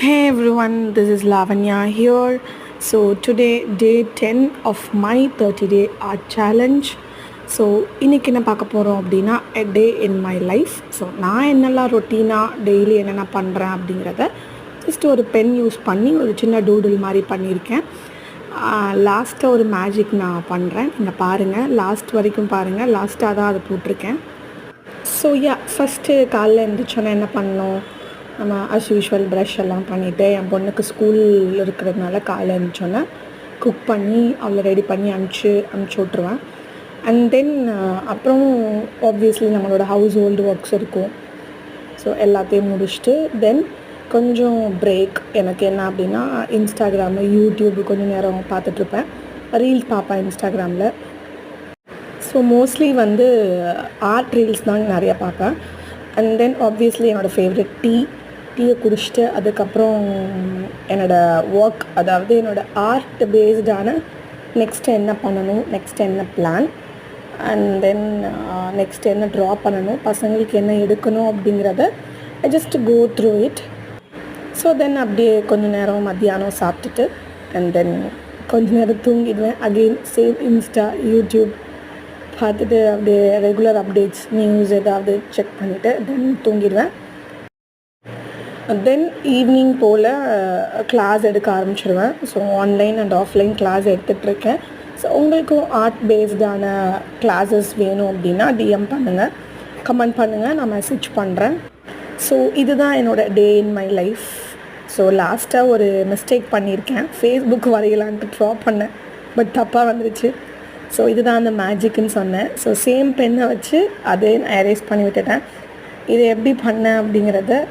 Hey everyone, this is Lavanya here. So today, day 10 of my 30-day art challenge. So இன்றைக்கி என்ன பார்க்க போகிறோம் அப்படின்னா a day in my life. So நான் என்னெல்லாம் ரொட்டீனாக டெய்லி என்னென்ன பண்ணுறேன் அப்படிங்கிறத ஜஸ்ட் ஒரு பென் யூஸ் பண்ணி ஒரு சின்ன டூடில் மாதிரி பண்ணியிருக்கேன். லாஸ்ட்டாக ஒரு மேஜிக் நான் பண்ணுறேன், நீங்கள் பாருங்கள், லாஸ்ட் வரைக்கும் பாருங்கள், லாஸ்ட்டாக தான் அதை போட்டிருக்கேன். ஸோ ஃபஸ்ட்டு காலைல எழுந்திரிச்சோன்னே என்ன பண்ணோம், நம்ம அஸ் யூஷுவல் ப்ரஷ் எல்லாம் பண்ணிவிட்டு என் பொண்ணுக்கு ஸ்கூல் இருக்கிறதுனால காலைல எழுந்திரிச்சோன்னே குக் பண்ணி அவளை ரெடி பண்ணி அனுப்பிச்சி விட்ருவேன். அண்ட் தென் அப்புறம் ஆப்வியஸ்லி நம்மளோட ஹவுஸ் ஹோல்டு ஒர்க்ஸ் இருக்கும். ஸோ எல்லாத்தையும் முடிச்சுட்டு தென் கொஞ்சம் பிரேக். எனக்கு என்ன அப்படின்னா இன்ஸ்டாகிராமு, யூடியூப் கொஞ்சம் நேரம் பார்த்துட்ருப்பேன், ரீல்ஸ் பார்ப்பேன் இன்ஸ்டாகிராமில். ஸோ மோஸ்ட்லி ஆர்ட் ரீல்ஸ் தான் நிறையா பார்ப்பேன். அண்ட் தென் ஆப்வியஸ்லி என்னோடய ஃபேவரெட் டீயை குடிச்சிட்டு அதுக்கப்புறம் என்னோடய ஒர்க், அதாவது என்னோடய ஆர்ட் பேஸ்டான நெக்ஸ்ட்டு என்ன பண்ணணும், நெக்ஸ்ட் என்ன பிளான், அண்ட் தென் நெக்ஸ்ட் என்ன ட்ரா பண்ணணும், பசங்களுக்கு என்ன எடுக்கணும் அப்படிங்கிறத I just go through it. So then அப்படியே கொஞ்சம் நேரம் மத்தியானம் சாப்பிட்டுட்டு அண்ட் தென் கொஞ்சம் நேரம் தூங்கிடுவேன். அகெயின் சேம் இன்ஸ்டா, யூடியூப் பார்த்துட்டு அப்படியே ரெகுலர் அப்டேட்ஸ், நியூஸ் ஏதாவது செக் பண்ணிவிட்டு தென் தூங்கிடுவேன். தென் ஈவினிங் போல் கிளாஸ் எடுக்க ஆரம்பிச்சிடுவேன். So online and offline class எடுத்துகிட்ருக்கேன். ஸோ உங்களுக்கும் ஆர்ட் பேஸ்டான கிளாஸஸ் வேணும் அப்படின்னா டிஎம் பண்ணுங்கள், கமெண்ட் பண்ணுங்கள், நான் மெசேஜ் பண்ணுறேன். ஸோ இதுதான் என்னோடய டே இன் மை லைஃப். ஸோ லாஸ்ட்டாக ஒரு மிஸ்டேக் பண்ணியிருக்கேன், ஃபேஸ்புக் வரையலான்ட்டு ட்ரா பண்ணேன், பட் தப்பாக வந்துருச்சு. ஸோ இதுதான் அந்த மேஜிக்குன்னு சொன்னேன். ஸோ சேம் பென்னை வச்சு அதே நான் எரேஸ் பண்ணி விட்டுட்டேன். இதை எப்படி பண்ணேன் அப்படிங்கிறத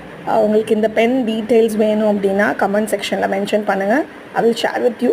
உங்களுக்கு இந்த பென் டீட்டெயில்ஸ் வேணும் அப்படின்னா கமெண்ட் செக்ஷனில் மென்ஷன் பண்ணுங்கள். I will share with you.